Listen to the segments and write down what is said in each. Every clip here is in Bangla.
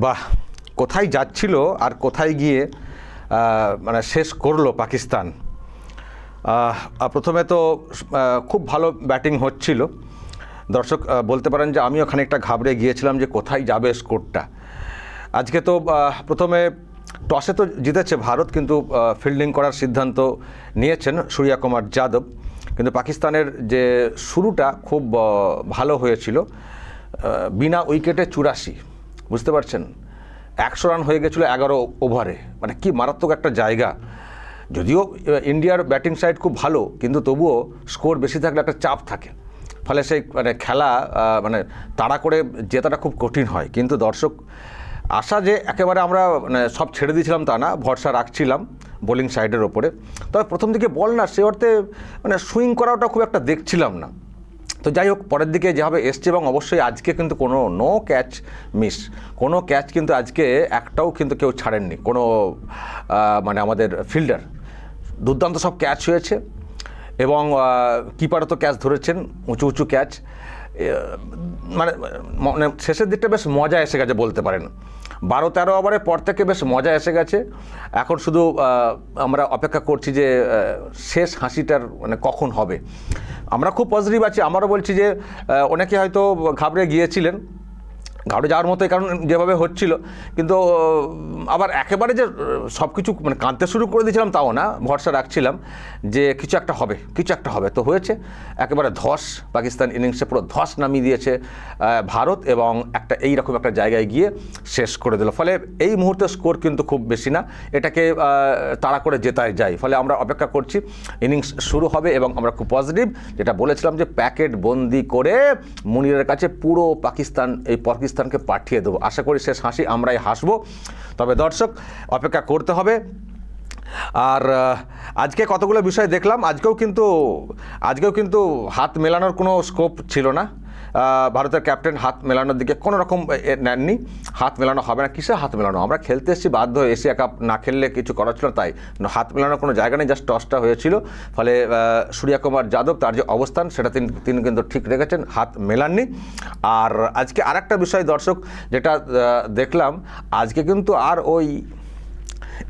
বাহ, কোথায় যাচ্ছিল আর কোথায় গিয়ে মানে শেষ করলো পাকিস্তান। প্রথমে তো খুব ভালো ব্যাটিং হচ্ছিল, দর্শক বলতে পারেন যে আমিও খানিকটা ঘাবড়ে গিয়েছিলাম যে কোথায় যাবে স্কোরটা। আজকে তো প্রথমে টসে তো জিতেছে ভারত, কিন্তু ফিল্ডিং করার সিদ্ধান্ত নিয়েছেন সূর্যকুমার যাদব। কিন্তু পাকিস্তানের যে শুরুটা খুব ভালো হয়েছিল, বিনা উইকেটে 84, বুঝতে পারছেন, 100 রান হয়ে গেছিলো 11 ওভারে। মানে কি মারাত্মক একটা জায়গা। যদিও ইন্ডিয়ার ব্যাটিং সাইড খুব ভালো, কিন্তু তবুও স্কোর বেশি থাকলে একটা চাপ থাকে, ফলে সেই মানে খেলা মানে তাড়া করে জেতাটা খুব কঠিন হয়। কিন্তু দর্শক, আশা যে একেবারে আমরা মানে সব ছেড়ে দিয়েছিলাম তা না, ভরসা রাখছিলাম বোলিং সাইডের ওপরে। তবে প্রথম দিকে বল না সে অর্থে মানে সুইং করাটা খুব একটা দেখছিলাম না। তো যাই হোক, পরের দিকে যেভাবে এসছে, এবং অবশ্যই আজকে কিন্তু কোনো নো ক্যাচ মিস, কোনো ক্যাচ কিন্তু আজকে একটাও কিন্তু কেউ ছাড়েননি, কোনো মানে আমাদের ফিল্ডার। দুর্দান্ত সব ক্যাচ হয়েছে, এবং কিপারও তো ক্যাচ ধরেছেন, উঁচু উঁচু ক্যাচ। মানে মানে শেষের দিকটা বেশ মজা এসে গেছে বলতে পারেন। 12-13 ওভারের পর থেকে বেশ মজা এসে গেছে। এখন শুধু আমরা অপেক্ষা করছি যে শেষ হাসিটার মানে কখন হবে। আমরা খুব পজিটিভ আছি। আমারও বলছি যে অনেকে হয়তো ঘাবড়ে গিয়েছিলেন, ঘাবড়ে যাওয়ার মতোই, কারণ যেভাবে হচ্ছিল। কিন্তু আবার একেবারে যে সব কিছু মানে কাঁদতে শুরু করে দিয়েছিলাম তাও না, ভরসা রাখছিলাম যে কিছু একটা হবে, কিছু একটা হবে। তো হয়েছে, একেবারে ধস, পাকিস্তান ইনিংসে পুরো ধস নামিয়ে দিয়েছে ভারত, এবং একটা এইরকম একটা জায়গায় গিয়ে শেষ করে দিল। ফলে এই মুহূর্তে স্কোর কিন্তু খুব বেশি না, এটাকে তাড়া করে জেতায় যায়। ফলে আমরা অপেক্ষা করছি, ইনিংস শুরু হবে, এবং আমরা খুব পজিটিভ, যেটা বলেছিলাম যে প্যাকেট বন্দি করে মুনিরের কাছে পুরো পাকিস্তানকে পাঠিয়ে দেবো। আশা করি শেষ হাসি আমরাই হাসবো। তবে দর্শক, অপেক্ষা করতে হবে। আর আজকে কতগুলো বিষয় দেখলাম, আজকেও কিন্তু হাত মেলানোর কোনো স্কোপ ছিল না। ভারতের ক্যাপ্টেন হাত মেলানোর দিকে কোনো রকম নেননি। হাত মেলানো হবে না, কিসে হাত মেলানো, আমরা খেলতে এসেছি বাধ্য হয়ে, এশিয়া কাপ না খেললে কিছু করার ছিল, তাই হাত মেলানোর কোনো জায়গা নেই, জাস্ট টসটা হয়েছিল। ফলে সূর্যকুমার যাদব তার যে অবস্থান সেটা তিনি কিন্তু ঠিক রেখেছেন, হাত মেলাননি। আর আজকে আরেকটা বিষয় দর্শক যেটা দেখলাম, আজকে কিন্তু আর ওই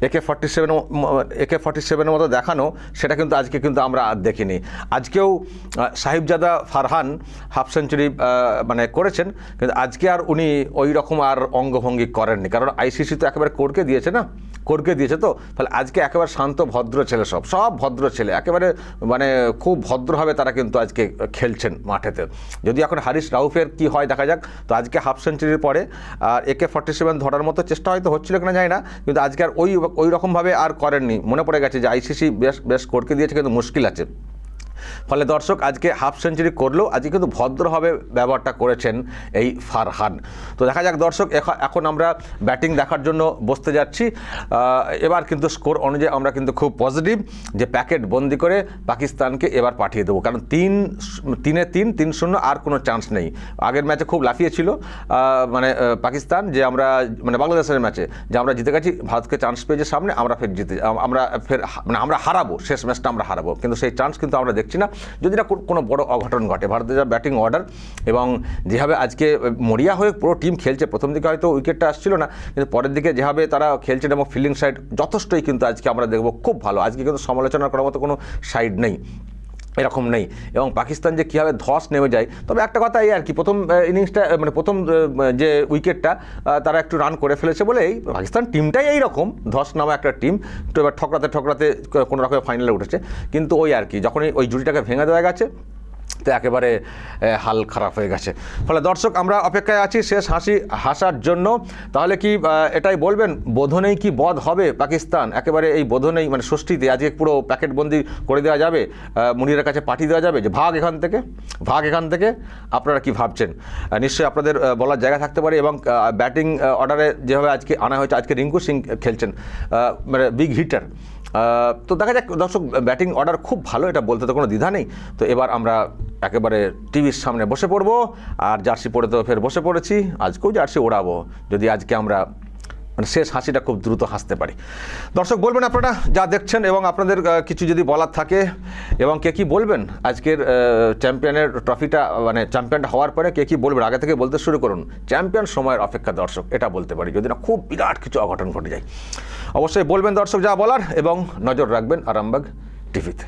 AK-47 মতো দেখানো, সেটা কিন্তু আজকে কিন্তু আমরা আর দেখিনি। আজকেও সাহিবজাদা ফারহান হাফ সেঞ্চুরি মানে করেছেন, কিন্তু আজকে আর উনি ওই রকম আর অঙ্গভঙ্গি করেননি, কারণ ICC তো একেবারে করকে দিয়েছে তো। ফলে আজকে একেবারে শান্ত ভদ্র ছেলে, সব ভদ্র ছেলে, একেবারে মানে খুব ভদ্রভাবে তারা কিন্তু আজকে খেলছেন মাঠেতে। যদি এখন হারিস রাউফের কি হয় দেখা যাক। তো আজকে হাফ সেঞ্চুরির পরে আর AK-47 ধরার মতো চেষ্টা হয়তো হচ্ছিল কিনা জানি না, কিন্তু আজকে আর ওই রকমভাবে আর করেননি। মনে পড়ে গেছে যে ICC বেশ করকে দিয়েছে, কিন্তু মুশকিল আছে। ফলে দর্শক, আজকে হাফ সেঞ্চুরি করলেও আজকে কিন্তু ভদ্রভাবে ব্যবহারটা করেছেন এই ফারহান। তো দেখা যাক দর্শক, এখন আমরা ব্যাটিং দেখার জন্য বসতে যাচ্ছি। এবার কিন্তু স্কোর অনুযায়ী আমরা কিন্তু খুব পজিটিভ যে প্যাকেট বন্দি করে পাকিস্তানকে এবার পাঠিয়ে দেবো, কারণ 3-0 আর কোনো চান্স নেই। আগের ম্যাচে খুব লাফিয়েছিল মানে পাকিস্তান, যে আমরা মানে বাংলাদেশের ম্যাচে যে আমরা জিতে গেছি, ভারতকে চান্স পেয়েছে সামনে, আমরা হারাবো, শেষ ম্যাচটা আমরা হারাবো, কিন্তু সেই চান্স কিন্তু আমরা দেখছি না। যদি না কোনো বড় অঘটন ঘটে, ভারতের যা ব্যাটিং অর্ডার এবং যেভাবে আজকে মরিয়া হয়ে পুরো টিম খেলছে, প্রথম দিকে হয়তো উইকেটটা আসছিল না, কিন্তু পরের দিকে যেভাবে তারা খেলছেন এবং ফিল্ডিং সাইড যথেষ্টই কিন্তু আজকে আমরা দেখব খুব ভালো। আজকে কিন্তু সমালোচনা করার মতো কোনো সাইড নেই, এরকম নেই। এবং পাকিস্তান যে কীভাবে ধস নেমে যায়। তবে একটা কথা এই আর কি, প্রথম ইনিংসটা মানে প্রথম যে উইকেটটা তারা একটু রান করে ফেলেছে বলে এই পাকিস্তান টিমটাই এইরকম ধস নামা একটা টিম, তো এবার ঠকরাতে কোনো রকমের ফাইনালে উঠেছে। কিন্তু ওই আর কি, যখনই ওই জুটিটাকে ভেঙে দেওয়া গেছে, তো একেবারে হাল খারাপ হয়ে গেছে। ফলে দর্শক, আমরা অপেক্ষায় আছি শেষ হাসার জন্য। তাহলে কি এটাই বলবেন, বোধনেই কি বধ হবে পাকিস্তান? একেবারে এই বোধনেই মানে ষষ্ঠীতে আজকে পুরো প্যাকেটবন্দি করে দেওয়া যাবে, মুনিরের কাছে পাঠিয়ে দেওয়া যাবে যে ভাগ এখান থেকে। আপনারা কি ভাবছেন? নিশ্চয়ই আপনাদের বলার জায়গা থাকতে পারে। এবং ব্যাটিং অর্ডারে যেভাবে আজকে আনা হয়েছে, আজকে রিঙ্কু সিং খেলছেন, মানে বিগ হিটার। তো দেখা যাক দর্শক, ব্যাটিং অর্ডার খুব ভালো, এটা বলতে তো কোনো দ্বিধা নেই। তো এবার আমরা একেবারে টিভির সামনে বসে পড়বো, আর জার্সি পরে তো ফের বসে পড়েছি, আজকেও জার্সি ওড়াবো যদি আজকে আমরা মানে শেষ হাসিটা খুব দ্রুত হাসতে পারি। দর্শক বলবেন আপনারা যা দেখছেন এবং আপনাদের কিছু যদি বলার থাকে এবং কে কী বলবেন আজকের চ্যাম্পিয়নের ট্রফিটা মানে চ্যাম্পিয়নটা হওয়ার পরে কে কী বলবেন আগে থেকে বলতে শুরু করুন। চ্যাম্পিয়ন সময়ের অপেক্ষা দর্শক, এটা বলতে পারি, যদি না খুব বিরাট কিছু অঘটন ঘটে যায়। অবশ্যই বলবেন দর্শক যা বলার এবং নজর রাখবেন আরামবাগ টিভিতে।